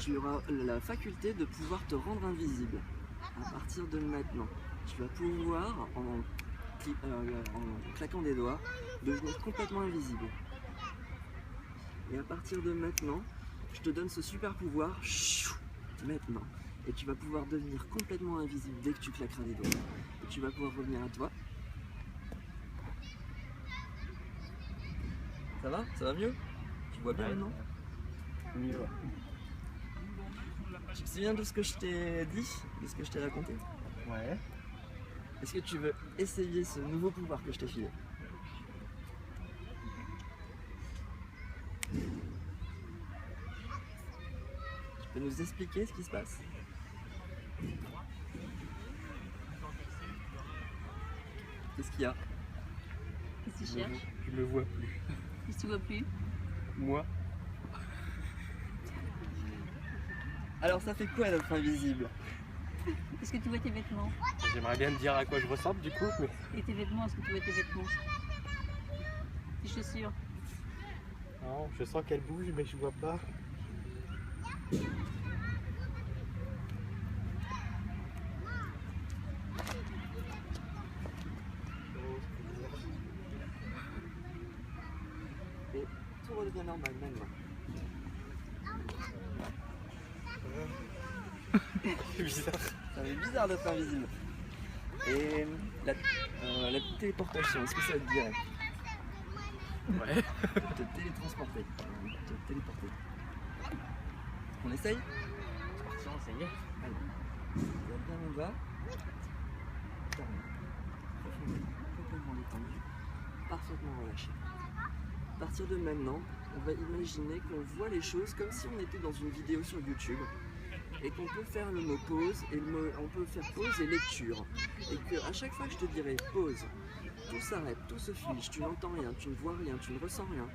tu auras la faculté de pouvoir te rendre invisible. À partir de maintenant, tu vas pouvoir, en claquant des doigts, devenir complètement invisible. Et à partir de maintenant, je te donne ce super pouvoir, maintenant. Et tu vas pouvoir devenir complètement invisible dès que tu claqueras des doigts. Et tu vas pouvoir revenir à toi. Ça va? Ça va mieux? Tu vois bien maintenant? Mieux. Tu te souviens de ce que je t'ai dit? De ce que je t'ai raconté? Ouais. Est-ce que tu veux essayer ce nouveau pouvoir que je t'ai filé? Tu peux nous expliquer ce qui se passe? Qu'est-ce qu'il y a? Qu'est-ce que tu cherches? Je me vois plus. Qu'est-ce que tu vois plus? Moi? Alors ça fait quoi d'être invisible? Est-ce que tu vois tes vêtements? J'aimerais bien me dire à quoi je ressemble du coup, mais... Et tes vêtements, est-ce que tu vois tes vêtements? Tes chaussures? Non, je sens qu'elle bouge, mais je vois pas. Et tout redevient normal maintenant. C'est bizarre. Ça fait bizarre d'être invisible. Et la téléportation, est-ce que ça te dirait? Ouais. Te télétransporter, te téléporter. On essaye? Tiens, ça y est. Allez. Regarde bien où on va. Ferme. Profondément, complètement détendu, parfaitement relâché. À partir de maintenant, on va imaginer qu'on voit les choses comme si on était dans une vidéo sur YouTube et qu'on peut faire le mot pause et on peut faire pause et lecture. Et qu'à chaque fois que je te dirai pause, tout s'arrête, tout se fige, tu n'entends rien, tu ne vois rien, tu ne ressens rien.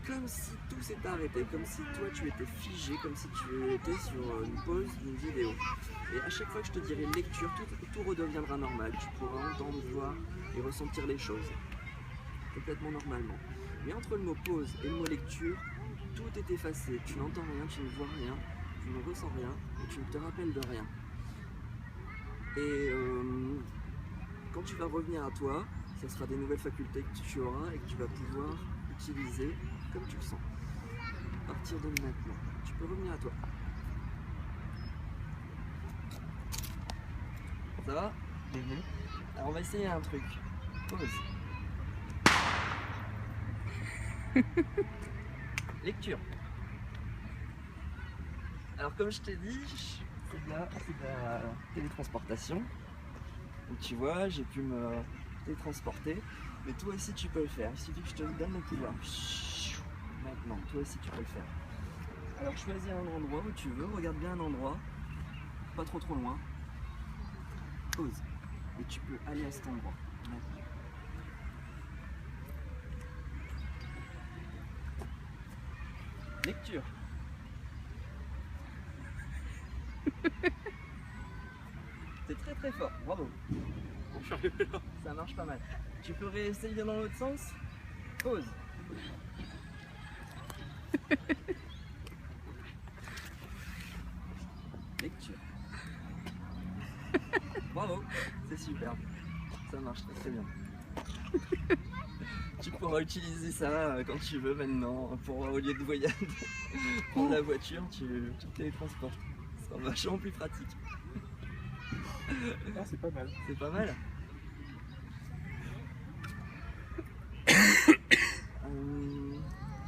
Comme si tout s'était arrêté, comme si toi tu étais figé, comme si tu étais sur une pause d'une vidéo. Et à chaque fois que je te dirai lecture, tout redeviendra normal. Tu pourras entendre, voir et ressentir les choses complètement normalement. Mais entre le mot pause et le mot lecture, tout est effacé. Tu n'entends rien, tu ne vois rien, tu ne ressens rien et tu ne te rappelles de rien. Et quand tu vas revenir à toi, ce sera des nouvelles facultés que tu auras et que tu vas pouvoir utiliser comme tu le sens. À partir de maintenant, tu peux revenir à toi. Ça va? Alors on va essayer un truc. Pause. Lecture. Alors comme je t'ai dit, c'est de la télétransportation. Donc tu vois, j'ai pu me télétransporter. Mais toi aussi tu peux le faire. Il suffit que je te donne le pouvoir. Maintenant, toi aussi tu peux le faire. Alors choisis un endroit où tu veux. Regarde bien un endroit. Pas trop loin. Pause. Et tu peux aller à cet endroit. Maintenant. Lecture. C'est très fort, bravo. Ça marche pas mal. Tu peux réessayer dans l'autre sens. Pause. Lecture. Bravo, c'est superbe. Ça marche très bien. Tu pourras utiliser ça quand tu veux maintenant, pour au lieu de voyager, prendre la voiture, tu te télétransportes. Ce sera vachement plus pratique. Ah, c'est pas mal. C'est pas mal.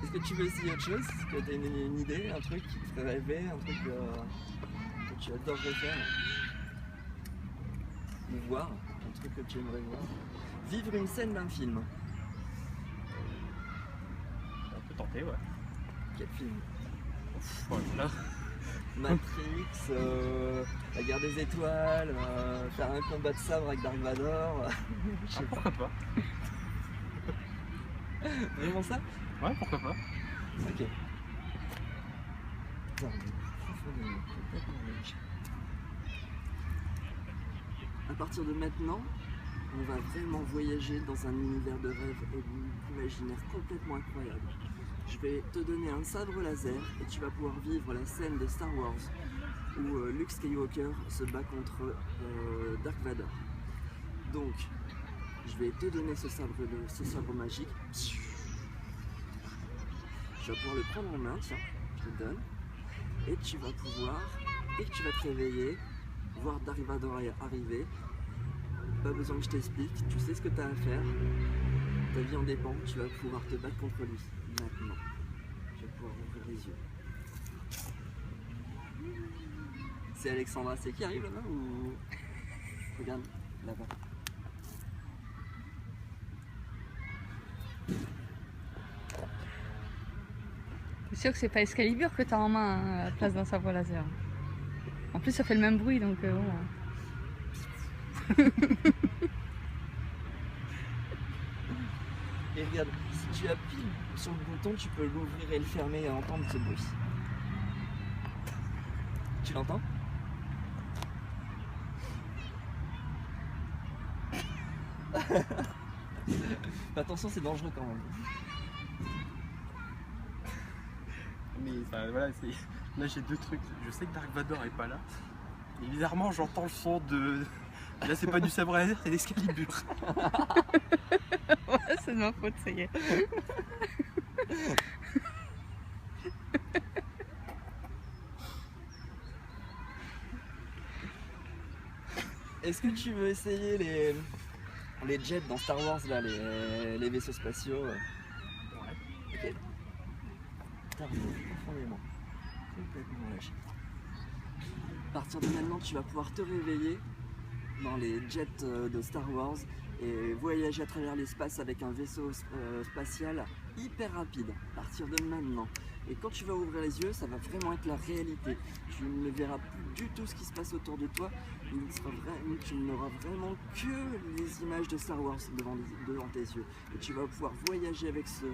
Est-ce que tu veux essayer autre chose? Est-ce que tu as une idée, un truc qui te ferait rêver, un truc que tu adorerais faire? Ou voir, un truc que tu aimerais voir? Vivre une scène d'un film. On peut tenter, ouais. Quel film? Voilà. Matrix, la guerre des étoiles, faire un combat de sabre avec Dark Vador. Je sais pas. Pourquoi pas? Vraiment ça? Ouais, pourquoi pas? Ok. Profondément, complètement relâché. À partir de maintenant, on va vraiment voyager dans un univers de rêve et d'imaginaire complètement incroyable. je vais te donner un sabre laser et tu vas pouvoir vivre la scène de Star Wars où Luke Skywalker se bat contre Dark Vador. Donc, je vais te donner ce sabre magique. Tu vas pouvoir le prendre en main, tiens, je te le donne. Et tu vas pouvoir, dès que tu vas te réveiller, voir Dark Vador arriver. Pas besoin que je t'explique, tu sais ce que tu as à faire. Ta vie en dépend, tu vas pouvoir te battre contre lui. Maintenant, tu vas pouvoir ouvrir les yeux. C'est Alexandra, c'est qui arrive là-bas ou... Regarde, là-bas. T'es sûr que c'est pas Excalibur que t'as en main hein, à la place d'un sabre laser? En plus ça fait le même bruit donc bon. Et regarde, si tu appuies sur le bouton, tu peux l'ouvrir et le fermer et entendre ce bruit. Tu l'entends? Attention, c'est dangereux quand même. Mais enfin, voilà, là j'ai deux trucs. Je sais que Dark Vador est pas là. Et bizarrement, j'entends le son de. Là, c'est pas du sabre laser, c'est l'Excalibur. Ouais, c'est de ma faute, ça y est. Est-ce que tu veux essayer les jets dans Star Wars, là, les vaisseaux spatiaux? Ouais. Ok. Terminé, profondément. Complètement lâché. À partir de maintenant, tu vas pouvoir te réveiller dans les jets de Star Wars et voyager à travers l'espace avec un vaisseau spatial hyper rapide. À partir de maintenant. Et quand tu vas ouvrir les yeux, ça va vraiment être la réalité. Tu ne verras plus du tout ce qui se passe autour de toi. Tu n'auras vraiment que les images de Star Wars devant tes yeux. Et tu vas pouvoir voyager avec ce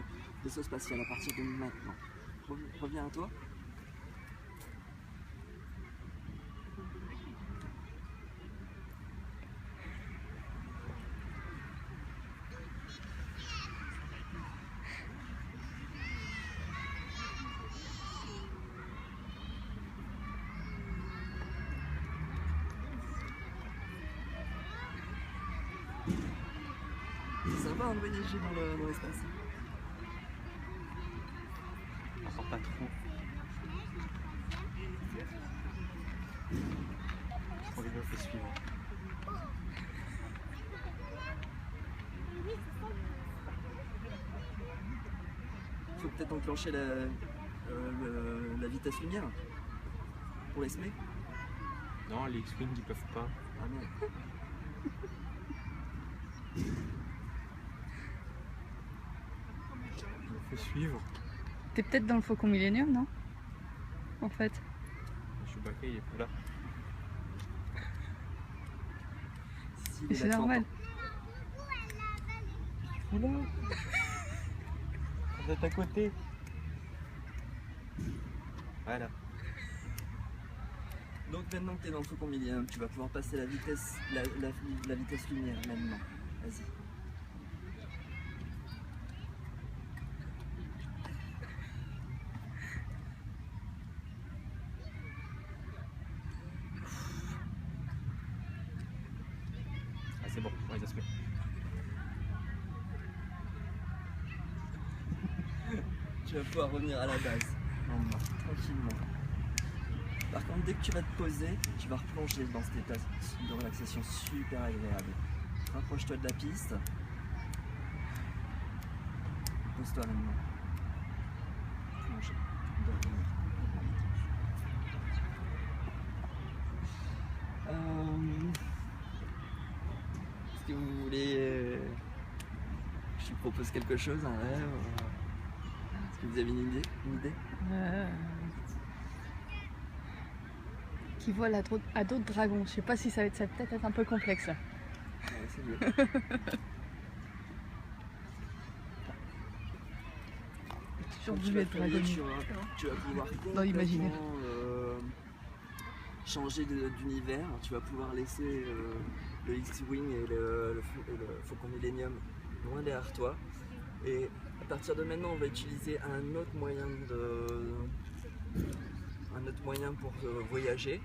vaisseau spatial à partir de maintenant. Reviens à toi. Ça va voyager dans l'espace. On sent pas trop. Je crois que je fais suivre. Faut peut-être enclencher la vitesse lumière pour les semer. Non, les X-Wing ils peuvent pas. Ah merde. Je fais suivre. T'es peut-être dans le Faucon Millenium, non? En fait. Chewbacca il est pas là. S'il est C'est là, tu normal. Oula. Vous êtes à côté. Voilà. Donc maintenant que tu es dans le Faucon Millenium, tu vas pouvoir passer la vitesse lumière maintenant. Vas-y. Ah c'est bon, ouais, ça se met. Tu vas pouvoir revenir à la base, maintenant, tranquillement. Par contre, dès que tu vas te poser, tu vas replonger dans cet état de relaxation super agréable. Rapproche-toi de la piste. Pose-toi maintenant. Plonger. Dormir. Est-ce que vous voulez que je vous propose quelque chose, un rêve? Est-ce que vous avez une idée? Qui vole à d'autres dragons. Je sais pas si ça va peut-être être un peu complexe là. Ouais, c'est mieux. Toujours Quand tu voulu vas être te réveiller, dragonnier. tu vas pouvoir Dans l'imaginaire. complètement changer d'univers. Tu vas pouvoir laisser le X-Wing et le Faucon Millenium loin derrière toi et partir de maintenant, on va utiliser un autre moyen pour voyager.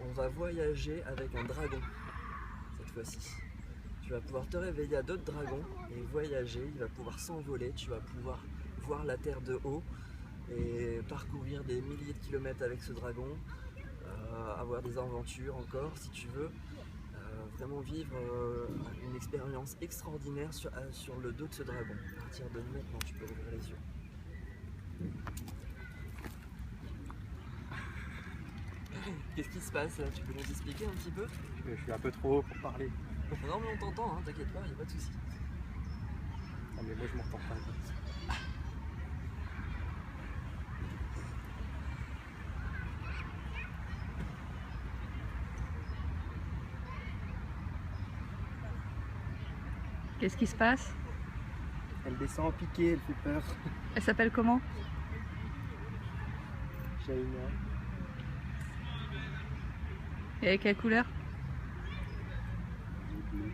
On va voyager avec un dragon cette fois-ci. Tu vas pouvoir te réveiller à d'autres dragons et voyager. Il va pouvoir s'envoler. Tu vas pouvoir voir la terre de haut et parcourir des milliers de kilomètres avec ce dragon. Avoir des aventures encore si tu veux. Vraiment vivre une expérience extraordinaire sur le dos de ce dragon. À partir de maintenant, tu peux ouvrir les yeux. Qu'est-ce qui se passe là? Tu peux nous expliquer un petit peu? Je suis un peu trop haut pour parler. Non mais on t'entend, hein, t'inquiète pas, il n'y a pas de souci. Non mais moi je m'entends pas. Qu'est-ce qui se passe? Elle descend en piqué, elle fait peur. Elle s'appelle comment? Shaina. Et avec quelle couleur? Bleu.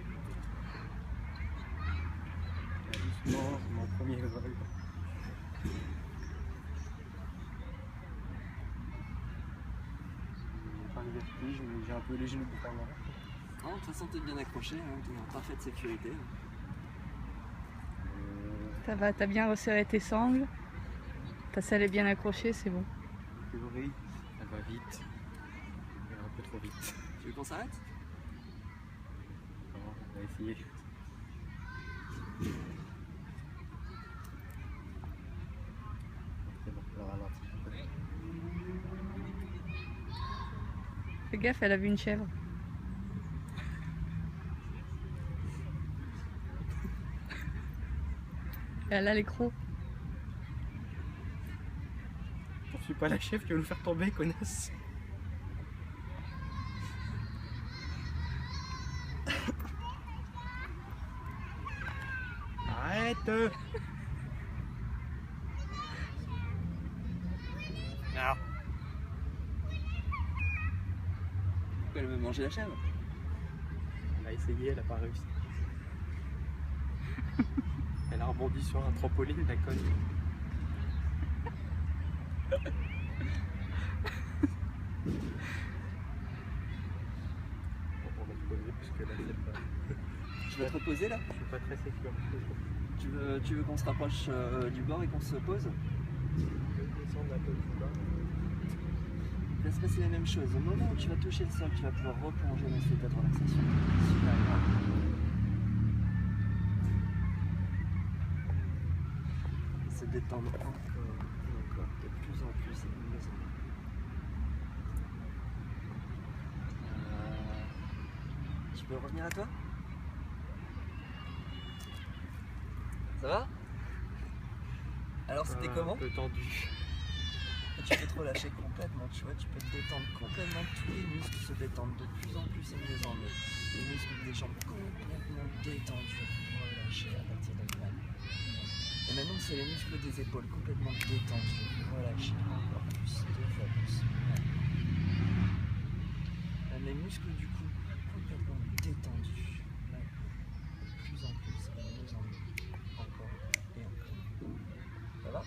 Doucement, c'est mon premier vol. J'ai pas le vertige, mais j'ai un peu les genoux pour moi. Non, de toute façon t'es bien accroché, hein, t'es en parfaite sécurité. Ça va, t'as bien resserré tes sangles. Ta selle est bien accrochée, c'est bon. Théorie, elle va vite. Elle va un peu trop vite. Tu veux qu'on s'arrête? Non, on va essayer. C'est bon, on va ralentir un peu. Fais gaffe, elle a vu une chèvre. Et elle a les crocs. Poursuis pas la chef qui va nous faire tomber, connasse. Arrête! Non. Pourquoi elle veut manger la chèvre? Elle a essayé, elle a pas réussi. Elle a rebondi sur un trampoline, la conne. On va se poser parce que là c'est pas... Tu veux te reposer là? Je suis pas très sécure. Tu veux qu'on se rapproche du bord et qu'on se pose? Je vais descendre un peu plus bas. Il va se passer la même chose. Au moment où tu vas toucher le sol, tu vas pouvoir replonger dans cet état de relaxation. Super grave. Se détendre encore et encore, de plus en plus et de mieux en mieux. Tu peux revenir à toi? Ça va? Alors c'était comment? Un peu tendu. Et tu peux te relâcher complètement, tu vois, tu peux te détendre complètement, tous les muscles se détendent de plus en plus et de mieux en mieux. Les muscles des jambes complètement détendus, relâchés à partir de là. Et maintenant c'est les muscles des épaules complètement détendus, relâchés encore plus, 2 fois plus. Même les muscles du cou complètement détendus. Là, de plus en plus et de mieux en mieux. Encore et encore. Ça va?